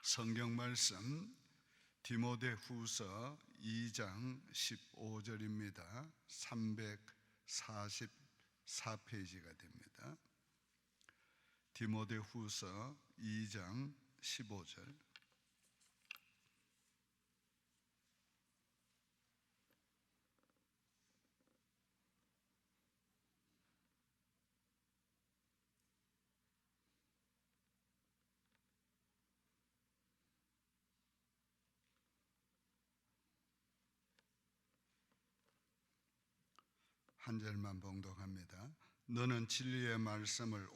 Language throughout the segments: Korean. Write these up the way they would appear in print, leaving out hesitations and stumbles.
성경 말씀 디모데후서 2장 15절입니다. 344페이지가 됩니다. 디모데후서 2장 15절. 한 절만 봉독합니다. 너는 진리의 말씀을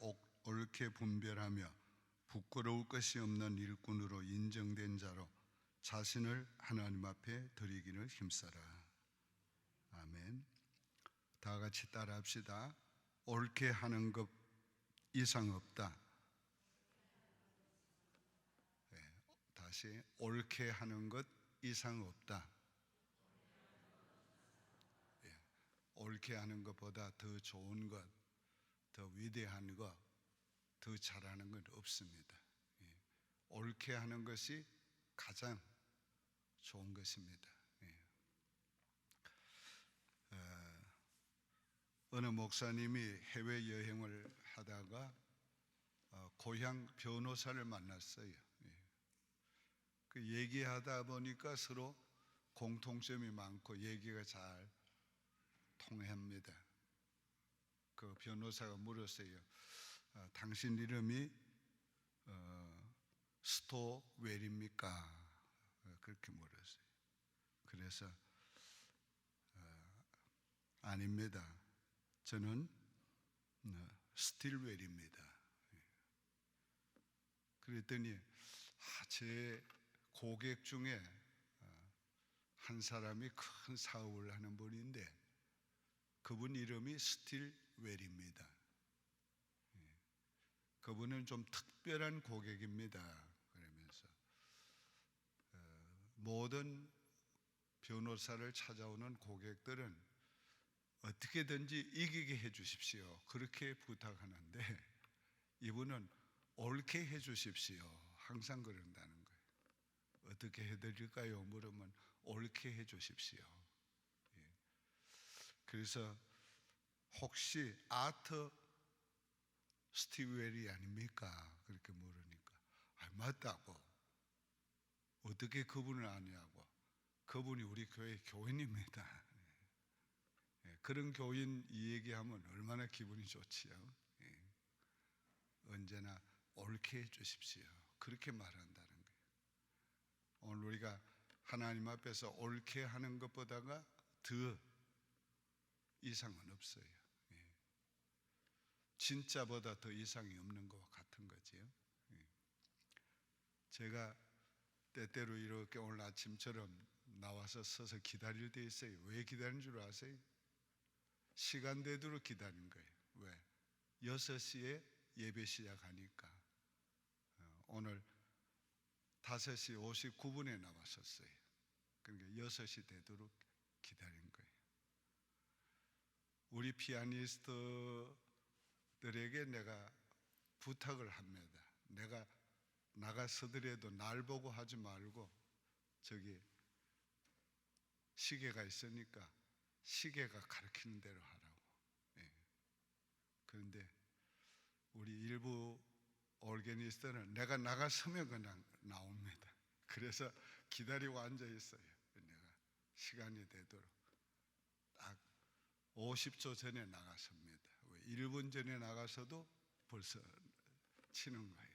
옳게 분별하며 부끄러울 것이 없는 일꾼으로 인정된 자로 자신을 하나님 앞에 드리기를 힘써라. 아멘. 다 같이 따라합시다. 옳게 하는 것 이상 없다. 네, 다시 옳게 하는 것 이상 없다. 옳게 하는 것보다 더 좋은 것, 더 위대한 것, 더 잘하는 건 없습니다. 옳게 하는 것이 가장 좋은 것입니다. 어느 목사님이 해외여행을 하다가 고향 변호사를 만났어요. 그 얘기하다 보니까 서로 공통점이 많고 얘기가 잘 통합니다. 그 변호사가 물었어요. 당신 이름이 스토웰입니까? 그렇게 물었어요. 그래서 아닙니다. 저는 스틸웰입니다. 그랬더니 제 고객 중에 한 사람이 큰 사업을 하는 분인데 그분 이름이 스틸웰입니다. 그분은 좀 특별한 고객입니다. 그러면서 모든 변호사를 찾아오는 고객들은 어떻게든지 이기게 해 주십시오. 그렇게 부탁하는데 이분은 옳게 해 주십시오. 항상 그런다는 거예요. 어떻게 해드릴까요? 물으면 옳게 해 주십시오. 그래서 혹시 아터 스티웰이 아닙니까? 그렇게 물으니까 맞다고. 어떻게 그분을 아냐고. 그분이 우리 교회 교인입니다. 그런 교인 이 얘기하면 얼마나 기분이 좋지요. 언제나 옳게 해 주십시오. 그렇게 말한다는 거예요. 오늘 우리가 하나님 앞에서 옳게 하는 것보다가 더 이상은 없어요. 진짜보다 더 이상이 없는 것과 같은 거지요. 제가 때때로 이렇게 오늘 아침처럼 나와서 서서 기다릴 때 있어요. 왜 기다리는 줄 아세요? 시간 되도록 기다린 거예요. 왜? 6시에 예배 시작하니까 오늘 5시 59분에 나왔었어요. 그러니까 6시 되도록 기다린 거예요. 우리 피아니스트들에게 내가 부탁을 합니다. 내가 나가서더라도 날 보고 하지 말고 저기 시계가 있으니까 시계가 가르치는 대로 하라고. 그런데 우리 일부 오르게니스트는 내가 나가서면 그냥 나옵니다. 그래서 기다리고 앉아 있어요. 내가 시간이 되도록 딱 50초 전에 나갔습니다. 1분 전에 나가서도 벌써 치는 거예요.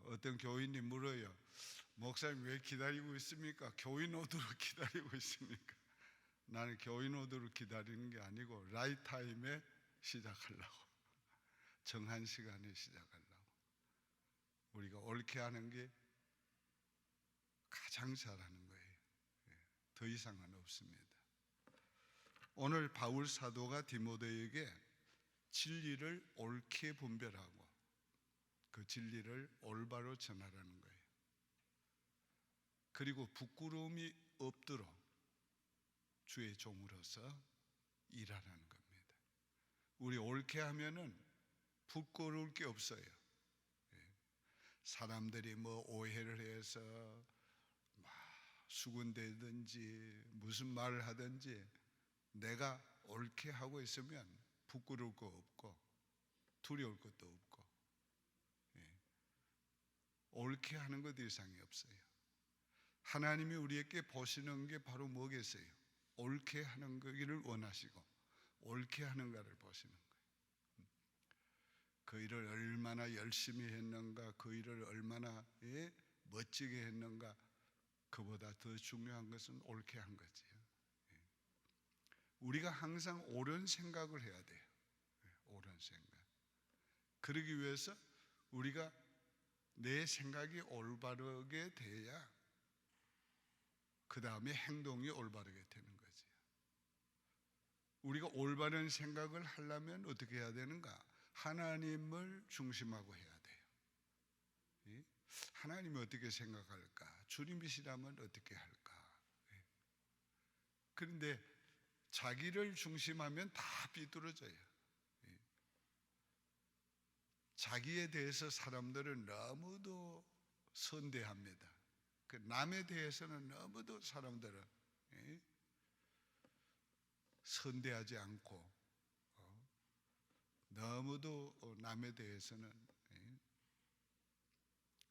어떤 교인이 물어요. 목사님 왜 기다리고 있습니까? 교인 오도록 기다리고 있습니까? 나는 교인 오도록 기다리는 게 아니고 라이트 타임에 시작하려고, 정한 시간에 시작하려고. 우리가 옳게 하는 게 가장 잘하는 거예요. 더 이상은 없습니다. 오늘 바울 사도가 디모데에게 진리를 옳게 분별하고 그 진리를 올바로 전하라는 거예요. 그리고 부끄러움이 없도록 주의 종으로서 일하라는 겁니다. 우리 옳게 하면은 부끄러울 게 없어요. 사람들이 뭐 오해를 해서 막 수군대든지 무슨 말을 하든지 내가 옳게 하고 있으면 부끄러울 거 없고 두려울 것도 없고, 옳게 하는 것 이상이 없어요. 하나님이 우리에게 보시는 게 바로 뭐겠어요? 옳게 하는 거기를 원하시고 옳게 하는가를 보시는 거예요. 그 일을 얼마나 열심히 했는가, 그 일을 얼마나 멋지게 했는가, 그보다 더 중요한 것은 옳게 한 거지요. 우리가 항상 옳은 생각을 해야 돼요. 옳은 생각. 그러기 위해서 우리가 내 생각이 올바르게 돼야 그 다음에 행동이 올바르게 되는 거지. 우리가 올바른 생각을 하려면 어떻게 해야 되는가? 하나님을 중심하고 해야 돼요. 하나님이 어떻게 생각할까? 주님이시라면 어떻게 할까? 그런데 자기를 중심하면 다 삐뚤어져요. 자기에 대해서 사람들은 너무도 선대합니다. 그 남에 대해서는 너무도 사람들은 선대하지 않고 너무도 남에 대해서는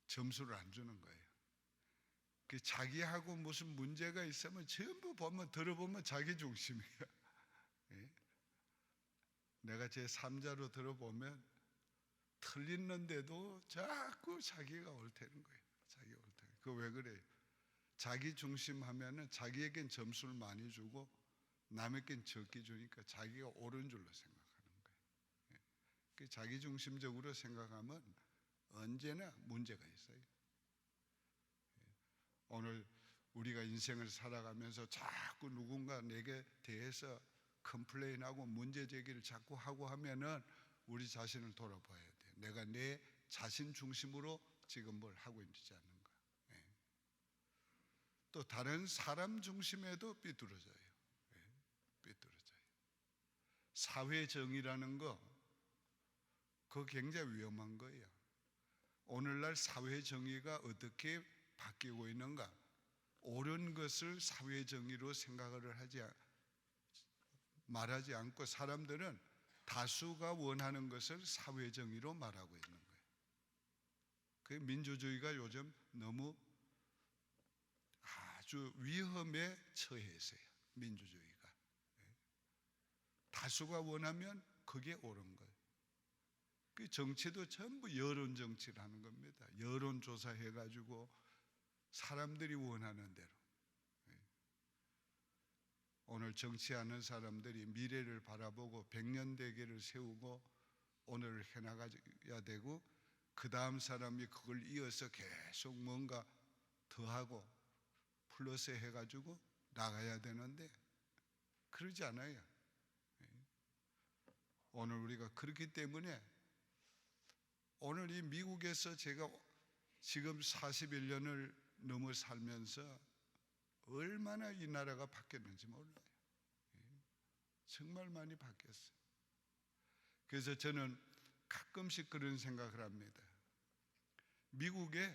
점수를 안 주는 거예요. 그 자기하고 무슨 문제가 있으면 전부 보면 들어보면 자기 중심이에요. 내가 제 3자로 들어보면 틀리는데도 자꾸 자기가 옳다는 거예요. 자기가 옳다. 그 왜 그래요? 자기 중심하면은 자기에겐 점수를 많이 주고 남에겐 적게 주니까 자기가 옳은 줄로 생각하는 거예요. 그 자기 중심적으로 생각하면 언제나 문제가 있어요. 오늘 우리가 인생을 살아가면서 자꾸 누군가 내게 대해서 컴플레인하고 문제 제기를 자꾸 하고 하면은 우리 자신을 돌아봐야 돼요. 내가 내 자신 중심으로 지금 뭘 하고 있지 않는가. 또 다른 사람 중심에도 삐뚤어져요. 삐뚤어져요. 사회정의라는 거, 그거 굉장히 위험한 거예요. 오늘날 사회정의가 어떻게 바뀌고 있는가? 옳은 것을 사회정의로 생각을 말하지 않고 사람들은 다수가 원하는 것을 사회정의로 말하고 있는 거예요. 그 민주주의가 요즘 너무 아주 위험에 처해 있어요. 민주주의가. 다수가 원하면 그게 옳은 거예요. 그 정치도 전부 여론 정치를 하는 겁니다. 여론조사 해가지고 사람들이 원하는 대로. 오늘 정치하는 사람들이 미래를 바라보고 백년대계를 세우고 오늘을 해나가야 되고 그 다음 사람이 그걸 이어서 계속 뭔가 더하고 플러스 해가지고 나가야 되는데 그러지 않아요. 오늘 우리가 그렇기 때문에 오늘 이 미국에서 제가 지금 41년을 넘어 살면서 얼마나 이 나라가 바뀌었는지 몰라요. 정말 많이 바뀌었어요. 그래서 저는 가끔씩 그런 생각을 합니다. 미국에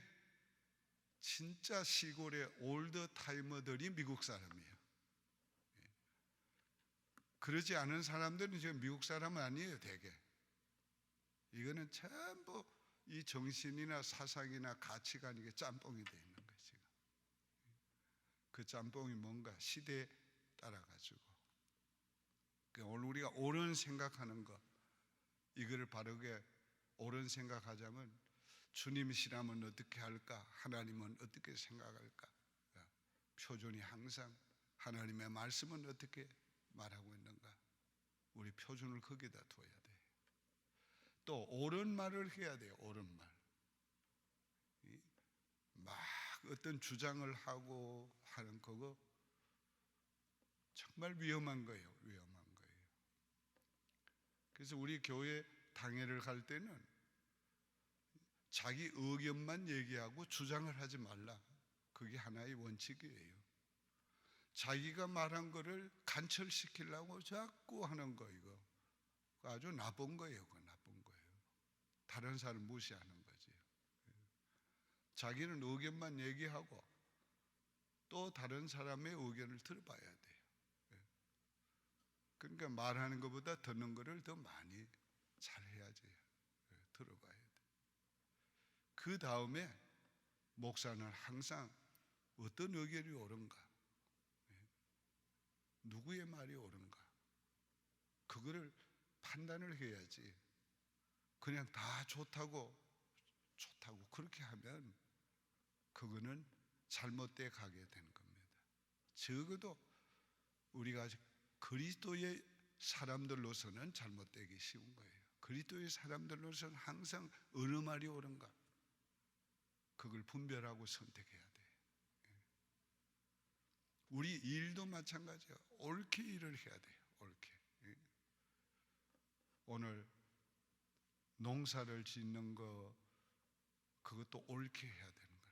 진짜 시골의 올드 타이머들이 미국 사람이에요. 그러지 않은 사람들은 지금 미국 사람은 아니에요, 대개. 이거는 전부 이 정신이나 사상이나 가치관이 이게 짬뽕이 되어 있는 거예요, 지금. 그 짬뽕이 뭔가 시대에 따라가지고. 오늘 우리가 옳은 생각하는 것, 이거를 바르게 옳은 생각하자면 주님이시라면 어떻게 할까? 하나님은 어떻게 생각할까? 표준이 항상 하나님의 말씀은 어떻게 말하고 있는가? 우리 표준을 거기다 둬야 돼. 또 옳은 말을 해야 돼요. 옳은 말. 막 어떤 주장을 하고 하는 그거 정말 위험한 거예요. 위험한 거예요. 그래서 우리 교회 당회를 갈 때는 자기 의견만 얘기하고 주장을 하지 말라. 그게 하나의 원칙이에요. 자기가 말한 거를 간철시키려고 자꾸 하는 거, 이거 아주 나쁜 거예요. 그거 나쁜 거예요. 다른 사람 무시하는 거지. 자기는 의견만 얘기하고 또 다른 사람의 의견을 들어봐야 돼요. 그러니까 말하는 것보다 듣는 것을 더 많이 잘해야지. 들어봐야 돼. 그 다음에 목사는 항상 어떤 의견이 옳은가, 누구의 말이 옳은가, 그거를 판단을 해야지. 그냥 다 좋다고 그렇게 하면 그거는 잘못돼 가게 되는 겁니다. 적어도 우리가 그리스도의 사람들로서는 잘못되기 쉬운 거예요. 그리스도의 사람들로서는 항상 어느 말이 옳은가, 그걸 분별하고 선택해야 돼요. 우리 일도 마찬가지예요. 옳게 일을 해야 돼요. 옳게. 오늘 농사를 짓는 거, 그것도 옳게 해야 되는 거예요.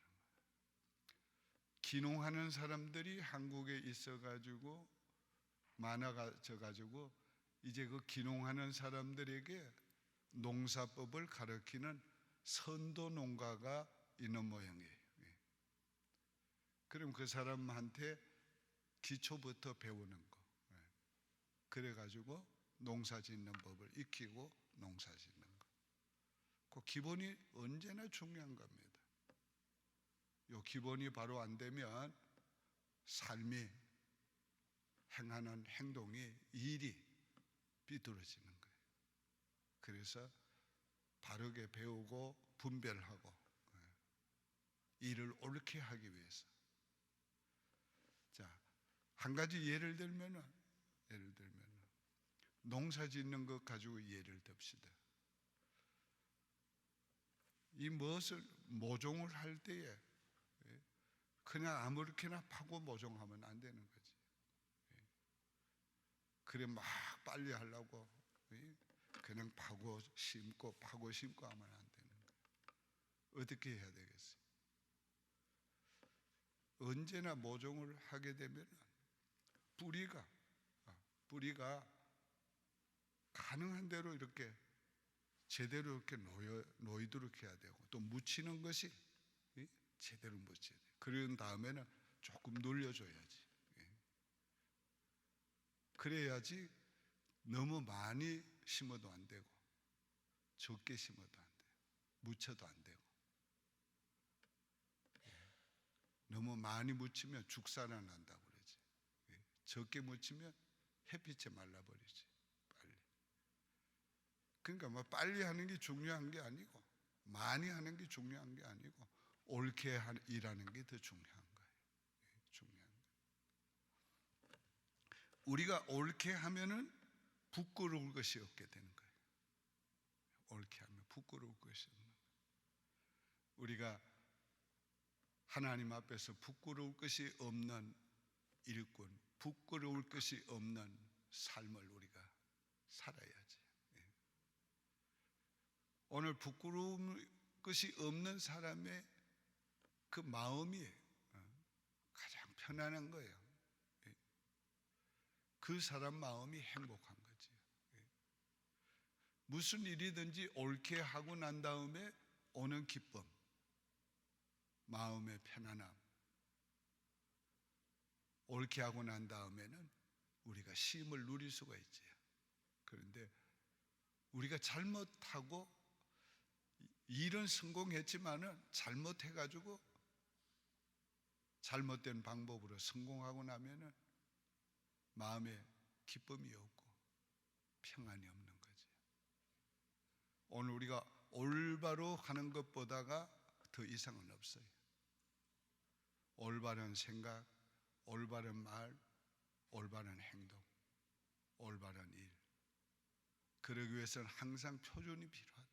기농하는 사람들이 한국에 있어가지고 많아져가지고 이제 그 기농하는 사람들에게 농사법을 가르치는 선도 농가가 있는 모양이에요. 그럼 그 사람한테 기초부터 배우는 거. 그래가지고 농사 짓는 법을 익히고 농사 짓는 거. 그 기본이 언제나 중요한 겁니다. 요 기본이 바로 안 되면 삶이, 행하는 행동이, 일이 비뚤어지는 거예요. 그래서 바르게 배우고 분별하고 일을 옳게 하기 위해서. 자, 한 가지 예를 들면 농사 짓는 것 가지고 예를 듭시다. 이 무엇을 모종을 할 때에 그냥 아무렇게나 파고 모종하면 안 되는 거지. 그래 막 빨리 하려고 그냥 파고 심고 하면 안 되는 거예요. 어떻게 해야 되겠어요? 언제나 모종을 하게 되면 뿌리가 가능한 대로 이렇게 제대로 이렇게 놓이도록 해야 되고, 또 묻히는 것이 제대로 묻혀야 돼요. 그런 다음에는 조금 눌려줘야지. 그래야지 너무 많이 심어도 안 되고 적게 심어도 안 돼요. 묻혀도 안 되고. 너무 많이 묻히면 죽사나 난다고 그러지. 적게 묻히면 햇빛에 말라버리지. 빨리. 그러니까 뭐 빨리 하는 게 중요한 게 아니고, 많이 하는 게 중요한 게 아니고, 옳게 일하는 게 더 중요한 거예요. 중요한 거예요. 우리가 옳게 하면은 부끄러울 것이 없게 되는 거예요. 옳게 하면 부끄러울 것이 없는 거예요. 우리가 하나님 앞에서 부끄러울 것이 없는 일꾼, 부끄러울 것이 없는 삶을 우리가 살아야지. 오늘 부끄러울 것이 없는 사람의 그 마음이 가장 편안한 거예요. 그 사람 마음이 행복한 거지. 무슨 일이든지 옳게 하고 난 다음에 오는 기쁨, 마음의 편안함. 옳게 하고 난 다음에는 우리가 쉼을 누릴 수가 있지. 그런데 우리가 잘못하고 일은 성공했지만은 잘못해가지고 잘못된 방법으로 성공하고 나면은 마음에 기쁨이 없고 평안이 없는 거지. 오늘 우리가 올바로 하는 것보다가 더 이상은 없어요. 올바른 생각, 올바른 말, 올바른 행동, 올바른 일. 그러기 위해서는 항상 표준이 필요하다.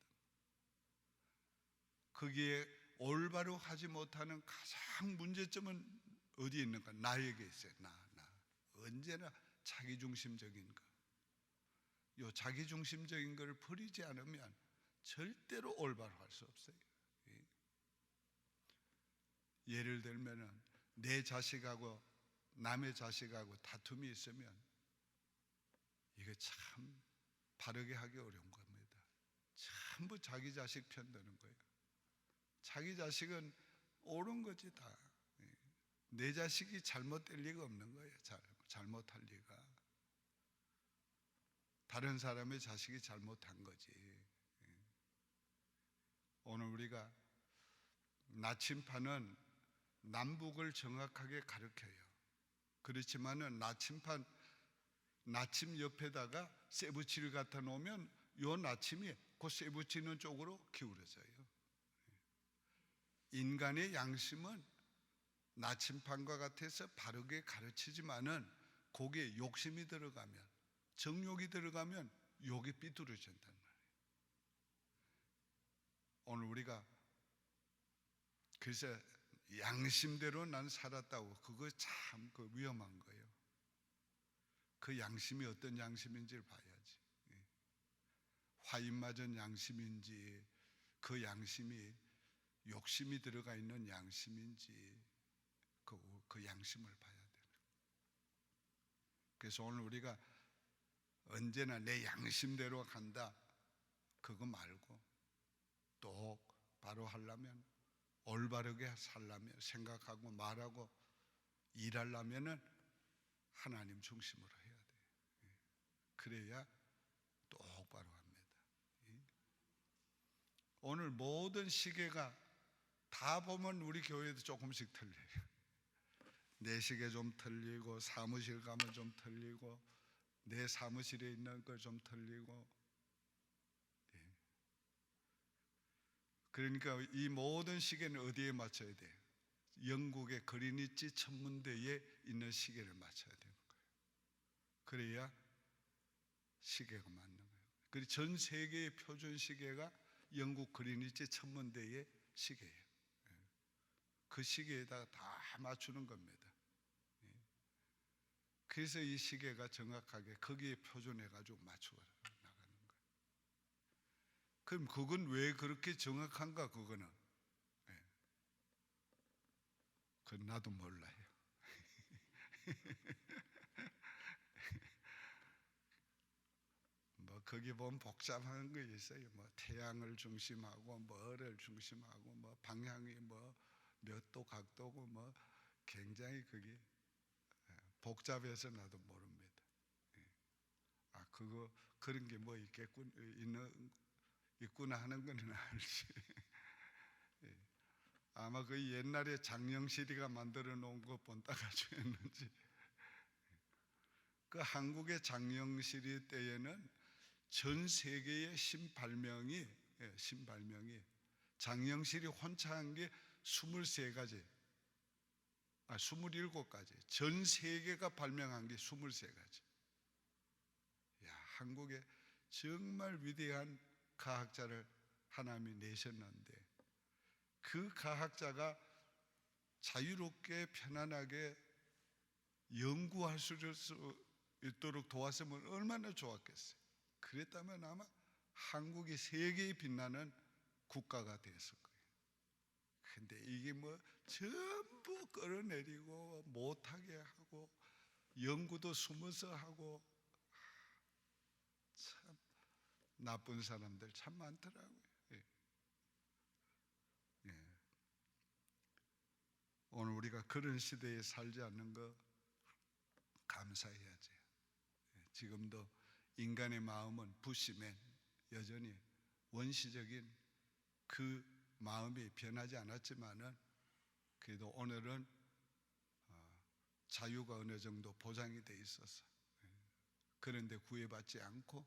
거기에 올바로 하지 못하는 가장 문제점은 어디에 있는가? 나에게 있어요. 나. 언제나 자기중심적인 거. 요 자기중심적인 걸 버리지 않으면 절대로 올바로 할 수 없어요. 예를 들면은 내 자식하고 남의 자식하고 다툼이 있으면 이게 참 바르게 하기 어려운 겁니다. 전부 자기 자식 편 드는 거예요. 자기 자식은 옳은 거지 다. 내 자식이 잘못될 리가 없는 거예요. 잘못할 리가. 다른 사람의 자식이 잘못한 거지. 오늘 우리가 나침판은 남북을 정확하게 가르쳐요. 그렇지만은 나침 옆에다가 쇠붙이를 갖다 놓으면 요 나침이 그 쇠붙이는 쪽으로 기울어져요. 인간의 양심은 나침판과 같아서 바르게 가르치지만은 거기에 욕심이 들어가면, 정욕이 들어가면 욕이 삐뚤어진단 말이에요. 오늘 우리가 그래서 양심대로 난 살았다고, 그거 참 위험한 거예요. 그 양심이 어떤 양심인지를 봐야지. 화인 맞은 양심인지, 그 양심이 욕심이 들어가 있는 양심인지, 그 양심을 봐야 돼요. 그래서 오늘 우리가 언제나 내 양심대로 간다, 그거 말고 또 바로 하려면, 올바르게 살려면, 생각하고 말하고 일하려면은 하나님 중심으로 해야 돼요. 그래야 똑바로 합니다. 오늘 모든 시계가 다 보면 우리 교회도 조금씩 틀려요. 내 시계 좀 틀리고, 사무실 가면 좀 틀리고, 내 사무실에 있는 걸 좀 틀리고. 그러니까 이 모든 시계는 어디에 맞춰야 돼요? 영국의 그리니치 천문대에 있는 시계를 맞춰야 되는 거예요. 그래야 시계가 맞는 거예요. 그리고 전 세계의 표준 시계가 영국 그리니치 천문대의 시계예요. 그 시계에다가 다 맞추는 겁니다. 그래서 이 시계가 정확하게 거기에 표준해가지고 맞추어 나가는 거예요. 그럼 그건 왜 그렇게 정확한가? 그거는 그건 나도 몰라요. 뭐 거기 보면 복잡한 거 있어요. 뭐 태양을 중심하고 뭐를 중심하고 뭐 방향이 뭐 몇 도 각도고 뭐 굉장히 그게 복잡해서 나도 모릅니다. 아, 그거 그런 게 뭐 있구나 하는 거는 알지. 아마 그 옛날에 장영실이가 만들어 놓은 거 본따 가지고 했는지. 그 한국의 장영실이 때에는 전 세계의 신발명이 장영실이 혼자 한 게 23가지, 27가지, 전 세계가 발명한 게 23가지. 야, 한국에 정말 위대한 과학자를 하나님이 내셨는데, 그 과학자가 자유롭게 편안하게 연구할 수 있도록 도왔으면 얼마나 좋았겠어요. 그랬다면 아마 한국이 세계에 빛나는 국가가 됐을 거예요. 근데 이게 뭐 전부 끌어내리고 못하게 하고 연구도 숨어서 하고, 참 나쁜 사람들 참 많더라고요. 오늘 우리가 그런 시대에 살지 않는 거 감사해야지. 지금도 인간의 마음은 부시맨, 여전히 원시적인 그 마음이 변하지 않았지만은, 그래도 오늘은 자유가 어느 정도 보장이 돼 있어서, 그런데 구애받지 않고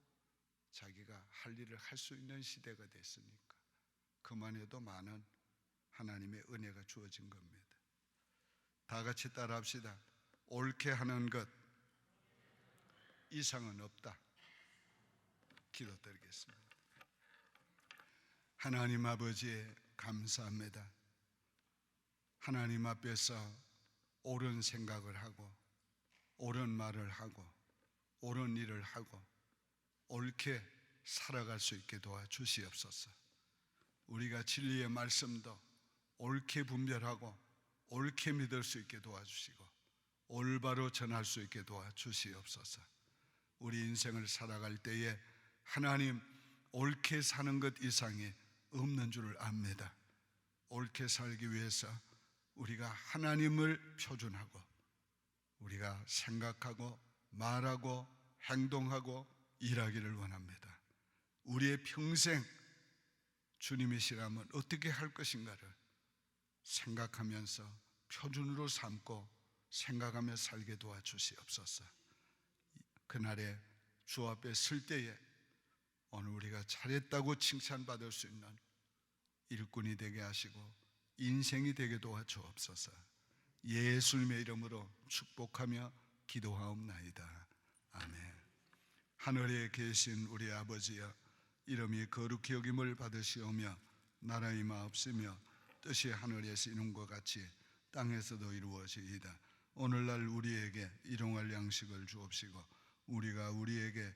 자기가 할 일을 할 수 있는 시대가 됐으니까 그만해도 많은 하나님의 은혜가 주어진 겁니다. 다 같이 따라합시다. 옳게 하는 것 이상은 없다. 기도드리겠습니다. 하나님 아버지, 감사합니다. 하나님 앞에서 옳은 생각을 하고 옳은 말을 하고 옳은 일을 하고 옳게 살아갈 수 있게 도와주시옵소서. 우리가 진리의 말씀도 옳게 분별하고 옳게 믿을 수 있게 도와주시고 올바로 전할 수 있게 도와주시옵소서. 우리 인생을 살아갈 때에 하나님, 옳게 사는 것 이상이 없는 줄을 압니다. 옳게 살기 위해서 우리가 하나님을 표준하고 우리가 생각하고 말하고 행동하고 일하기를 원합니다. 우리의 평생 주님이시라면 어떻게 할 것인가를 생각하면서 표준으로 삼고 생각하며 살게 도와주시옵소서. 그날에 주 앞에 설 때에 오늘 우리가 잘했다고 칭찬받을 수 있는 일꾼이 되게 하시고 인생이 되게 도와주옵소서. 예수님의 이름으로 축복하며 기도하옵나이다. 아멘. 하늘에 계신 우리 아버지여, 이름이 거룩히 여김을 받으시오며 나라의 임하옵시며 뜻이 하늘에서 이룬 것 같이 땅에서도 이루어지이다. 오늘날 우리에게 일용할 양식을 주옵시고 우리가 우리에게